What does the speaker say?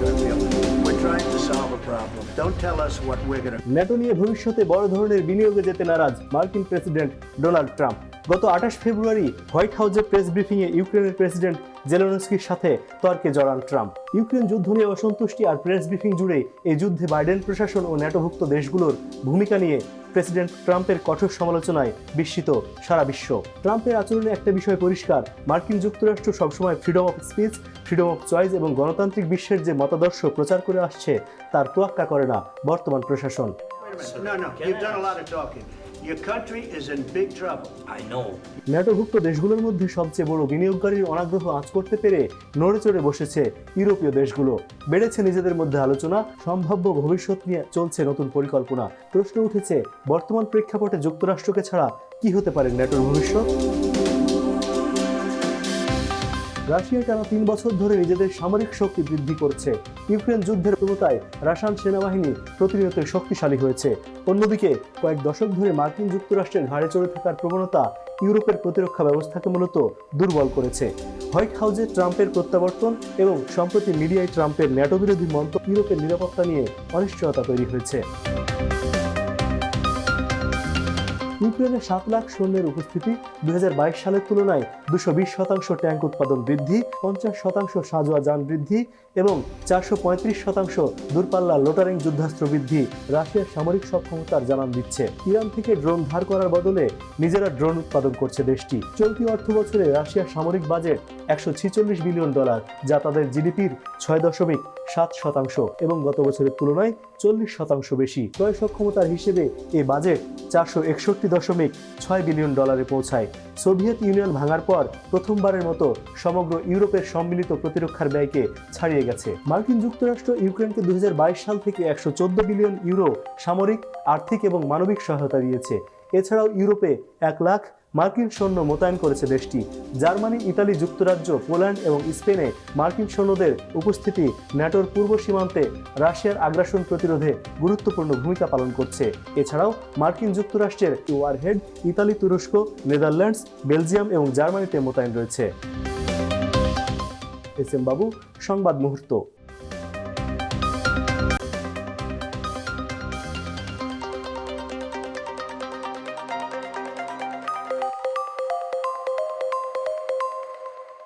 we're going to feel. We're trying to solve a problem. Don't tell us what we're going to. NATO নিয়ে ভবিষ্যতে বড় ধরনের বিনিয়োগে যেতে নারাজ মার্কিন প্রেসিডেন্ট ডোনাল্ড ট্রাম্প। গত 28 ফেব্রুয়ারি হোয়াইট হাউসের প্রেস ব্রিফিংয়ে ইউক্রেনের প্রেসিডেন্ট জেলেনস্কির সাথে তর্কে জড়ান ট্রাম্প। ইউক্রেন যুদ্ধ নিয়ে অসন্তুষ্টি আর প্রেস ব্রিফিং জুড়ে এই যুদ্ধে বাইডেন প্রশাসন ও ন্যাটোভুক্ত দেশগুলোর ভূমিকা নিয়ে প্রেসিডেন্ট ট্রাম্পের কঠোর সমালোচনায় বিস্মিত সারা বিশ্ব। ট্রাম্পের আচরণে একটা বিষয় পরিষ্কার, মার্কিন যুক্তরাষ্ট্র সবসময় freedom of speech, freedom of choice এবং গণতান্ত্রিক বিশ্বের যে মতাদর্শ প্রচার করে আসছে তার তোয়াক্কা করে না বর্তমান প্রশাসন। No, you've done a lot of talking. Your country is in big trouble. I know. ন্যাটোভুক্ত দেশগুলোর মধ্যে সবচেয়ে বড় বিনিয়োগকারীর অনাগ্রহ আঁচ করতে পেরে নড়েচড়ে বসেছে ইউরোপীয় দেশগুলো। বেড়েছে নিজেদের মধ্যে আলোচনা, সম্ভাব্য ভবিষ্যৎ নিয়ে চলছে নতুন পরিকল্পনা। প্রশ্ন উঠেছে, বর্তমান প্রেক্ষাপটে যুক্তরাষ্ট্রকে ছাড়া কি হতে পারে ন্যাটোর ভবিষ্যৎ? রাশিয়া টানা 3 বছর ধরে নিজেদের সামরিক শক্তি বৃদ্ধি করছে। ইউক্রেন যুদ্ধের প্রবণতায় রাশিয়ান সেনাবাহিনী প্রতিনিয়ত শক্তিশালী হয়েছে। অন্যদিকে কয়েক দশক ধরে মার্কিন যুক্তরাষ্ট্রের ঘাড়ে চড়ে থাকার প্রবণতা ইউরোপের প্রতিরক্ষা ব্যবস্থাকে মূলত দুর্বল করেছে। হোয়াইট হাউসে ট্রাম্পের প্রত্যাবর্তন এবং সম্প্রতি মিডিয়ায় ট্রাম্পের ন্যাটো বিরোধী মন্তব্য ইউরোপের নিরাপত্তা নিয়ে অনিশ্চয়তা তৈরি হয়েছে। ইউক্রেনে 7 লাখ সৈন্যের উপস্থিতি, 2022 সালের তুলনায় 220% ট্যাঙ্ক উৎপাদন বৃদ্ধি, 50% সাঁজোয়া যান বৃদ্ধি এবং 435% দূরপাল্লা লোটারিং যুদ্ধাস্ত্র বৃদ্ধি রাশিয়ার সামরিক সক্ষমতার জানান দিচ্ছে। ইরান থেকে ড্রোন ধার করার বদলে নিজেরা ড্রোন উৎপাদন করছে দেশটি। চলতি অর্থ বছরে রাশিয়ার সামরিক বাজেট $146 বিলিয়ন, যা তাদের জিডিপির 6.7% এবং গত বছরের তুলনায় 40% বেশি। ক্রয় সক্ষমতার হিসেবে এই বাজেট $461.6 বিলিয়ন পৌঁছায়। সোভিয়েত ইউনিয়ন ভাঙার পর প্রথমবারের মতো সমগ্র ইউরোপের সম্মিলিত প্রতিরক্ষার ব্যয়কে ছাড়িয়ে গেছে। মার্কিন যুক্তরাষ্ট্র ইউক্রেনকে 2022 সাল থেকে 114 বিলিয়ন ইউরো সামরিক, আর্থিক এবং মানবিক সহায়তা দিয়েছে। এছাড়াও ইউরোপে 1 লাখ মার্কিন সৈন্য মোতায়েন করেছে দেশটি। জার্মানি, ইতালি, যুক্তরাজ্য, পোল্যান্ড এবং স্পেনে মার্কিন সৈন্যদের উপস্থিতি ন্যাটোর পূর্ব সীমান্তে রাশিয়ার আগ্রাসন প্রতিরোধে গুরুত্বপূর্ণ ভূমিকা পালন করছে। এছাড়াও মার্কিন যুক্তরাষ্ট্রের ওয়ারহেড ইতালি, তুরস্ক, নেদারল্যান্ডস, বেলজিয়াম এবং জার্মানিতে মোতায়েন রয়েছে। এস এম বাবু, সংবাদ মুহূর্ত।